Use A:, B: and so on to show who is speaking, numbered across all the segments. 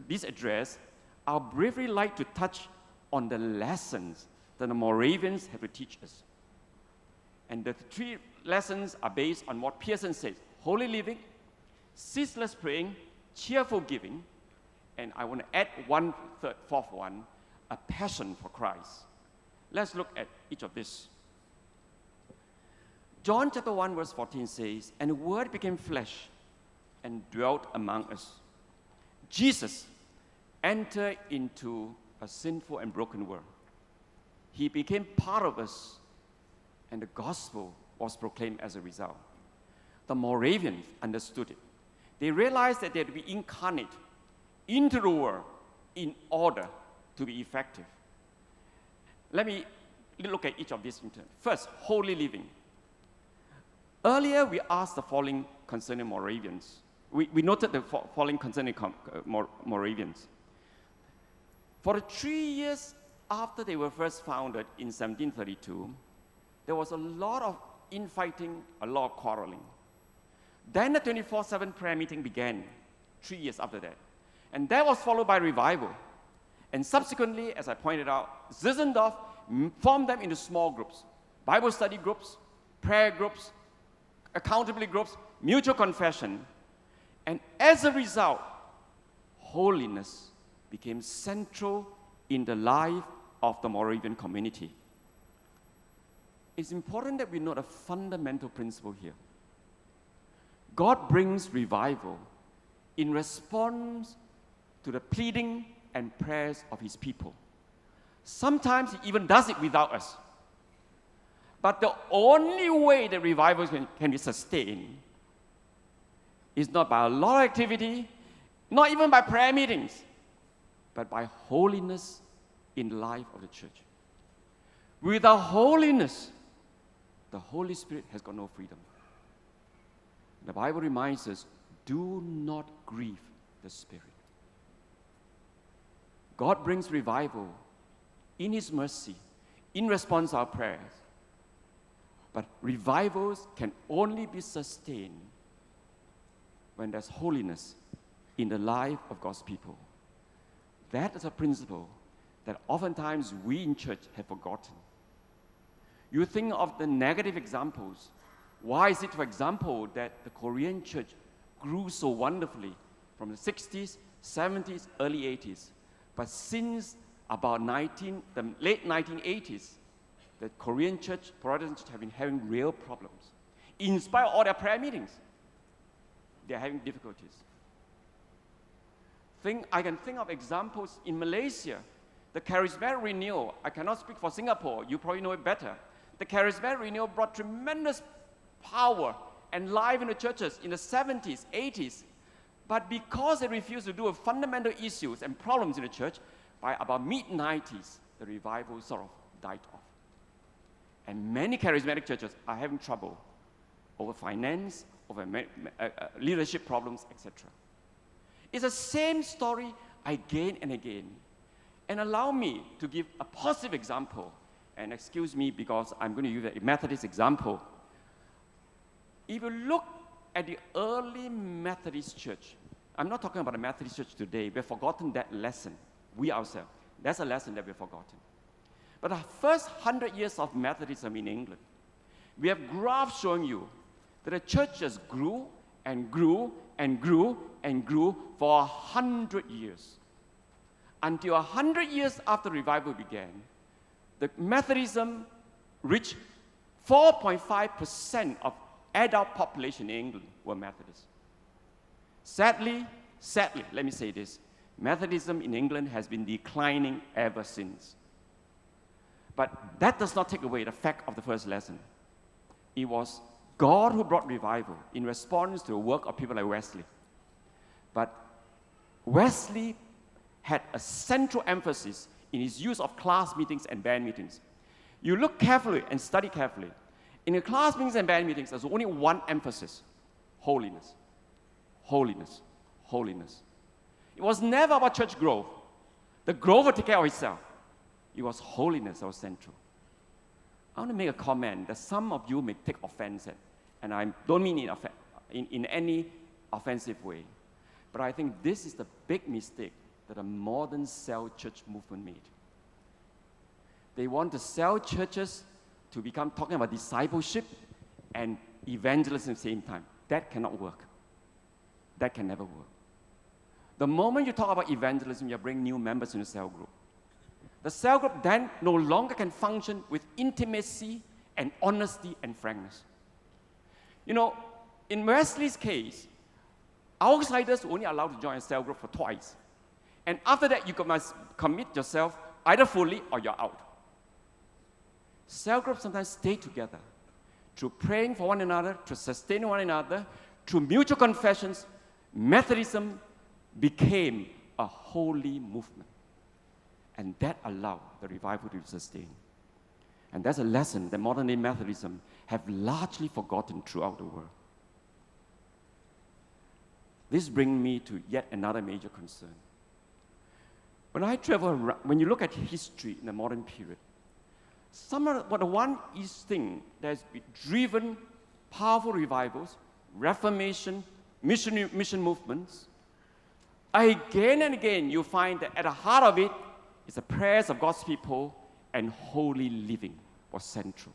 A: this address, I'll briefly like to touch on the lessons that the Moravians have to teach us. And the 3 lessons are based on what Pearson says: holy living, ceaseless praying, cheerful giving, and I want to add fourth one, a passion for Christ. Let's look at each of these. John chapter 1 verse 14 says, "And the Word became flesh and dwelt among us." Jesus entered into a sinful and broken world. He became part of us, and the gospel was proclaimed as a result. The Moravians understood it. They realized that they had to be incarnate into the world in order to be effective. Let me look at each of these in turn. First, holy living. Earlier, we asked the following concerning Moravians. We noted the following concerning Moravians. For the 3 years after they were first founded in 1732, there was a lot of infighting, a lot of quarreling. Then the 24/7 prayer meeting began 3 years after that. And that was followed by revival. And subsequently, as I pointed out, Zinzendorf formed them into small groups: Bible study groups, prayer groups, accountability groups, mutual confession. And as a result, holiness became central in the life of the Moravian community. It's important that we note a fundamental principle here. God brings revival in response to the pleading and prayers of his people. Sometimes he even does it without us. But the only way that revival can be sustained is not by a lot of activity, not even by prayer meetings, but by holiness in the life of the church. Without holiness, the Holy Spirit has got no freedom. The Bible reminds us, do not grieve the Spirit. God brings revival in his mercy, in response to our prayers. But revivals can only be sustained when there's holiness in the life of God's people. That is a principle that oftentimes we in church have forgotten. You think of the negative examples. Why is it, for example, that the Korean church grew so wonderfully from the 60s, 70s, early 80s? But since about the late 1980s, the Korean church, Protestant church, have been having real problems. In spite of all their prayer meetings, they're having difficulties. I can think of examples in Malaysia. The charismatic renewal, I cannot speak for Singapore, you probably know it better. The charismatic renewal brought tremendous power and life in the churches in the 70s, 80s. But because they refused to deal with fundamental issues and problems in the church, by about mid-90s, the revival sort of died off. And many charismatic churches are having trouble over finance, over leadership problems, etc. It's the same story again and again. And allow me to give a positive example. And excuse me because I'm going to use a Methodist example. If you look at the early Methodist church, I'm not talking about the Methodist church today. We've forgotten that lesson, we ourselves. That's a lesson that we've forgotten. But the first 100 years of Methodism in England, we have graphs showing you that the church just grew and grew and grew and grew for 100 years. Until 100 years after revival began, the Methodism reached 4.5% of adult population in England were Methodists. Sadly, let me say this, Methodism in England has been declining ever since. But that does not take away the fact of the first lesson. It was God who brought revival in response to the work of people like Wesley. But Wesley had a central emphasis in his use of class meetings and band meetings. You look carefully and study carefully. In the class meetings and band meetings, there's only one emphasis: holiness. Holiness. Holiness. It was never about church growth. The growth would take care of itself. It was holiness that was central. I want to make a comment that some of you may take offense at, and I don't mean in any offensive way. But I think this is the big mistake that a modern cell church movement made. They want the cell churches to become talking about discipleship and evangelism at the same time. That cannot work. That can never work. The moment you talk about evangelism, you bring new members in the cell group. The cell group then no longer can function with intimacy and honesty and frankness. You know, in Wesley's case, outsiders were only allowed to join a cell group for twice. And after that, you must commit yourself either fully or you're out. Cell groups sometimes stay together through praying for one another, through sustaining one another, through mutual confessions. Methodism became a holy movement. And that allowed the revival to sustain. And that's a lesson that modern-day Methodism have largely forgotten throughout the world. This brings me to yet another major concern. When I travel around, when you look at history in the modern period, the one thing that has driven powerful revivals, Reformation, mission movements, again and again you find that at the heart of it is the prayers of God's people and holy living was central.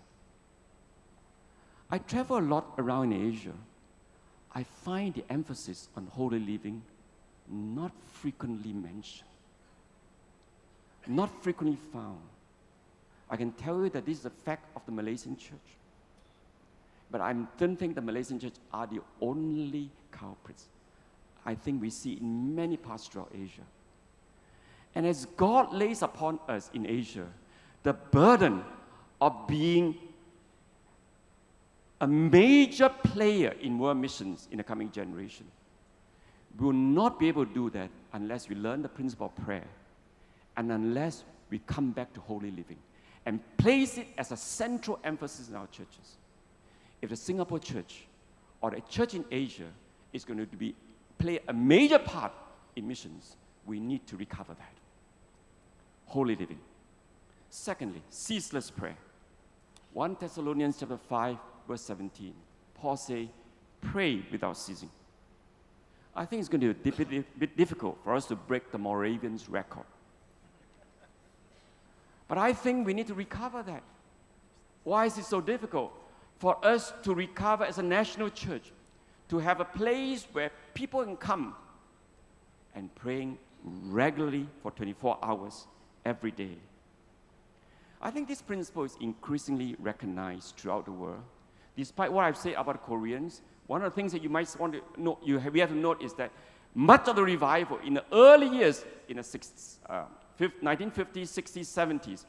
A: I travel a lot around in Asia. I find the emphasis on holy living not frequently mentioned, not frequently found. I can tell you that this is a fact of the Malaysian church. But I don't think the Malaysian church are the only culprits. I think we see in many parts throughout Asia. And as God lays upon us in Asia the burden of being a major player in world missions in the coming generation, we will not be able to do that unless we learn the principle of prayer and unless we come back to holy living and place it as a central emphasis in our churches. If the Singapore church or the church in Asia is going to play a major part in missions, we need to recover that. Holy living. Secondly, ceaseless prayer. 1 Thessalonians chapter 5, verse 17. Paul says, pray without ceasing. I think it's going to be a bit difficult for us to break the Moravians' record. But I think we need to recover that. Why is it so difficult? For us to recover as a national church, to have a place where people can come and praying regularly for 24 hours every day. I think this principle is increasingly recognized throughout the world. Despite what I've said about Koreans, one of the things that you might want to know, we have to note is that much of the revival in the early years, in the 1950s, 60s, 70s,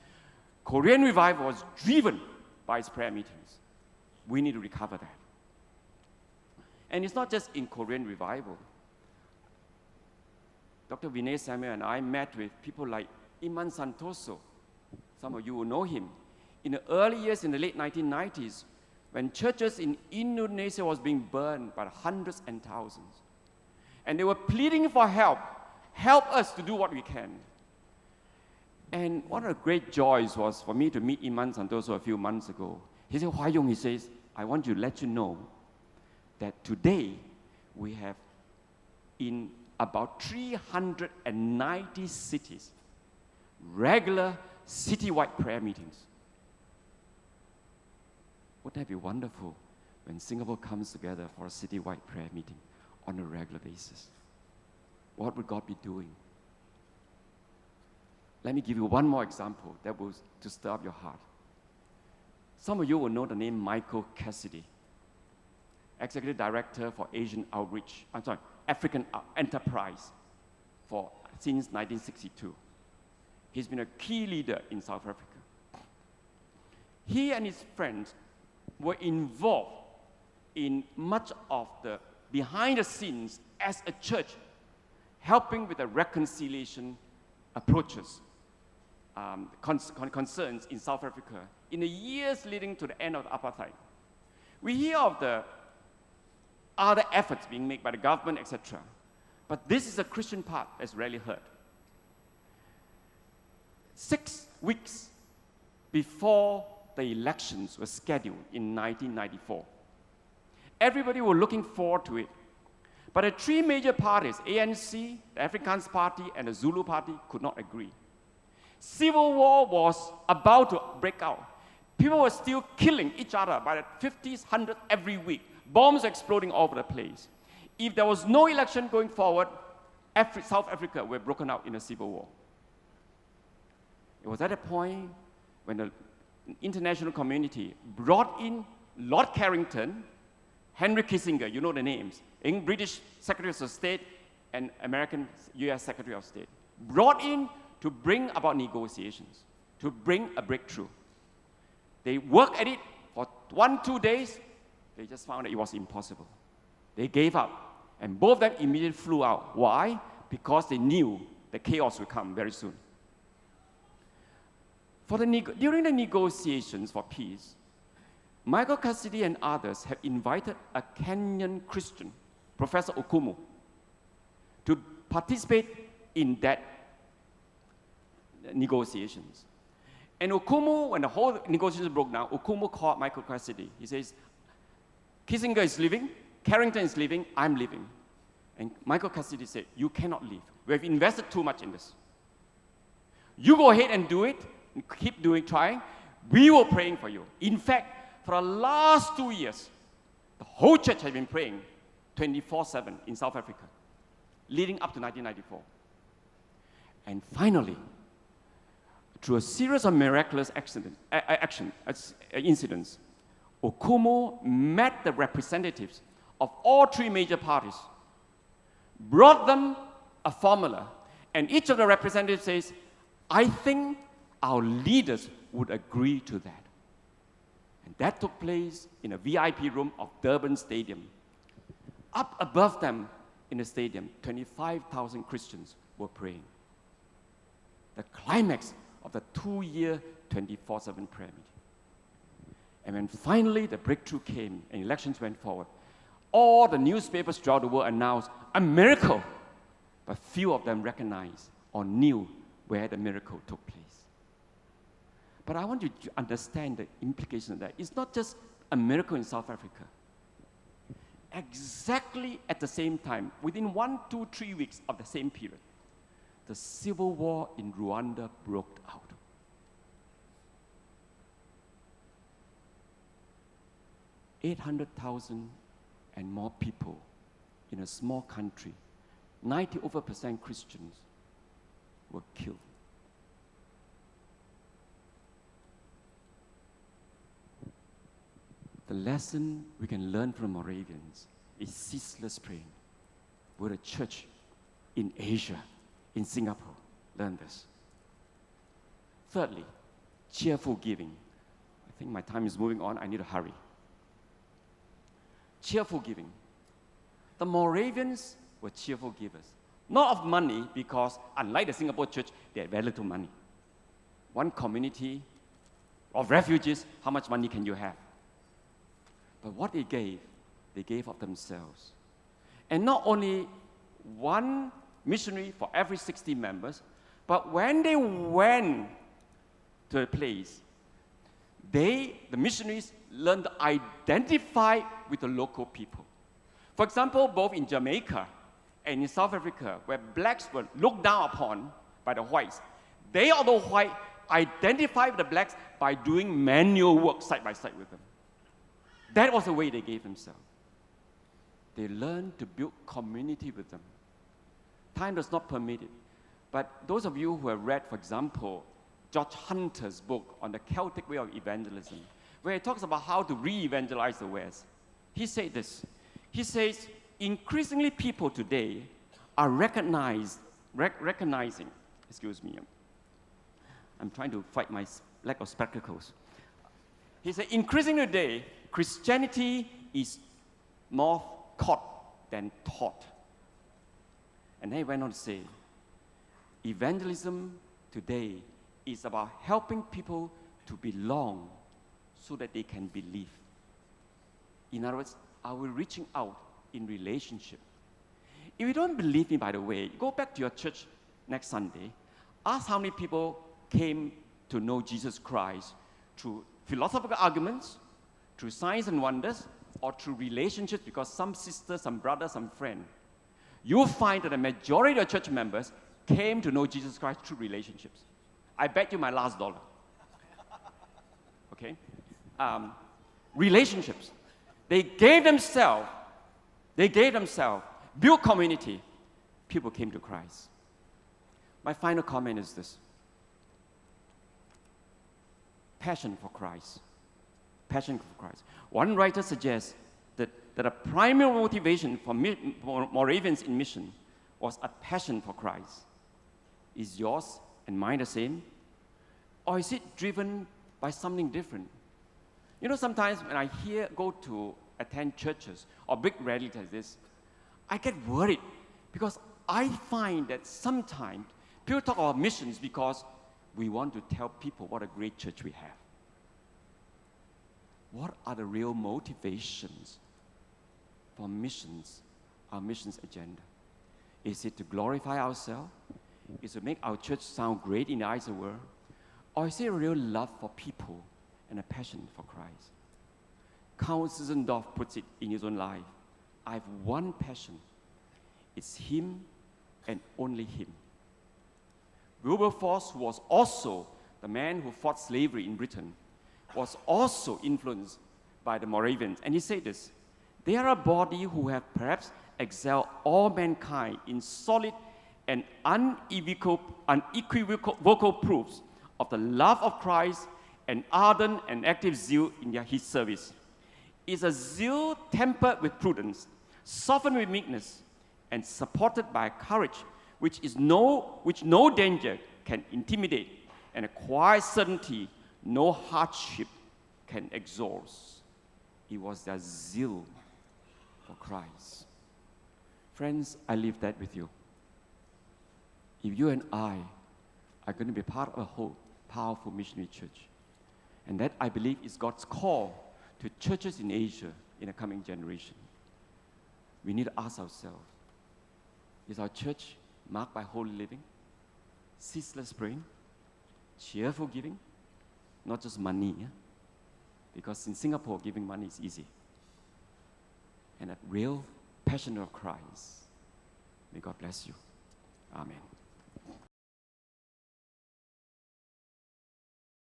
A: Korean revival was driven by its prayer meetings. We need to recover that. And it's not just in Korean revival. Dr. Vinay Samuel and I met with people like Iman Santoso. Some of you will know him. In the early years, in the late 1990s, when churches in Indonesia was being burned by hundreds and thousands, and they were pleading for help us to do what we can. And one of the great joys was for me to meet Iman Santoso a few months ago. He said, Hua Yong, he says, I want to let you know that today we have in about 390 cities regular citywide prayer meetings. Wouldn't that be wonderful when Singapore comes together for a citywide prayer meeting on a regular basis? What would God be doing? Let me give you one more example that will to stir up your heart. Some of you will know the name Michael Cassidy, Executive Director for African Enterprise since 1962. He's been a key leader in South Africa. He and his friends were involved in much of the behind the scenes as a church, helping with the reconciliation approaches, concerns in South Africa in the years leading to the end of the apartheid. We hear of the other efforts being made by the government, etc. But this is a Christian part that's rarely heard. 6 weeks before the elections were scheduled in 1994, everybody was looking forward to it. But the three major parties, ANC, the Afrikaans Party, and the Zulu Party, could not agree. Civil war was about to break out. People were still killing each other by the 50s, 100s every week. Bombs exploding all over the place. If there was no election going forward, South Africa were broken out in a civil war. It was at a point when the international community brought in Lord Carrington, Henry Kissinger, you know the names, British Secretary of State and American US Secretary of State, brought in to bring about negotiations, to bring a breakthrough. They worked at it for 1-2 days. They just found that it was impossible. They gave up. And both of them immediately flew out. Why? Because they knew the chaos would come very soon. During the negotiations for peace, Michael Cassidy and others have invited a Kenyan Christian, Professor Okumu, to participate in that negotiations. And Okumu, when the whole negotiations broke down, Okumu called Michael Cassidy. He says, Kissinger is leaving, Carrington is leaving, I'm leaving. And Michael Cassidy said, you cannot leave. We have invested too much in this. You go ahead and do it, and keep trying. We were praying for you. In fact, for the last 2 years, the whole church has been praying 24/7 in South Africa, leading up to 1994. And finally, through a series of miraculous incidents, Okumu met the representatives of all three major parties, brought them a formula, and each of the representatives says, I think our leaders would agree to that. And that took place in a VIP room of Durban Stadium. Up above them in the stadium, 25,000 Christians were praying. The climax of the 2-year 24/7 prayer meeting. And when finally the breakthrough came and elections went forward, all the newspapers throughout the world announced a miracle, but few of them recognized or knew where the miracle took place. But I want you to understand the implication of that. It's not just a miracle in South Africa. Exactly at the same time, within 1, 2, 3 weeks of the same period, the civil war in Rwanda broke out. $800,000 and more people in a small country, 90% Christians, were killed. The lesson we can learn from Moravians is ceaseless praying. We're a church in Asia, in Singapore, learn this. Thirdly, cheerful giving. I think my time is moving on, I need to hurry. Cheerful giving. The Moravians were cheerful givers. Not of money, because unlike the Singapore church, they had very little money. One community of refugees, how much money can you have? But what they gave of themselves. And not only one missionary for every 60 members, but when they went to a place, the missionaries learned to identify with the local people. For example, both in Jamaica and in South Africa, where blacks were looked down upon by the whites, they, although white, identified with the blacks by doing manual work side by side with them. That was the way they gave themselves. They learned to build community with them. Time does not permit it. But those of you who have read, for example, George Hunter's book on the Celtic way of evangelism, where he talks about how to re-evangelize the West, he said this. He says, increasingly people today are recognizing, excuse me, I'm trying to fight my lack of spectacles. He said, increasingly today, Christianity is more caught than taught. And then he went on to say, evangelism today is about helping people to belong so that they can believe. In other words, are we reaching out in relationship? If you don't believe me, by the way, go back to your church next Sunday, ask how many people came to know Jesus Christ through philosophical arguments, through signs and wonders, or through relationships because some sister, some brother, some friend you'll find that the majority of church members came to know Jesus Christ through relationships. I bet you my last dollar. Okay? Relationships. They gave themselves, built community. People came to Christ. My final comment is this. Passion for Christ. Passion for Christ. One writer suggests that a primary motivation for Moravians in mission was a passion for Christ. Is yours and mine the same? Or is it driven by something different? You know, sometimes when I go to attend churches or big rallies like this, I get worried because I find that sometimes people talk about missions because we want to tell people what a great church we have. What are the real motivations for missions, our missions agenda? Is it to glorify ourselves? Is it to make our church sound great in the eyes of the world? Or is it a real love for people and a passion for Christ? Count Zinzendorf puts it in his own life. I have one passion. It's him and only him. GoForth, who was also the man who fought slavery in Britain, was also influenced by the Moravians. And he said this, they are a body who have perhaps excelled all mankind in solid and unequivocal proofs of the love of Christ and ardent and active zeal in his service. It's a zeal tempered with prudence, softened with meekness, and supported by courage which no danger can intimidate, and a quiet certainty no hardship can exhaust. It was their zeal for Christ. Friends, I leave that with you. If you and I are going to be part of a whole powerful missionary church, and that I believe is God's call to churches in Asia in the coming generation, we need to ask ourselves, is our church marked by holy living, ceaseless praying, cheerful giving, not just money, yeah? Because in Singapore, giving money is easy. And a real passion of Christ. May God bless you. Amen.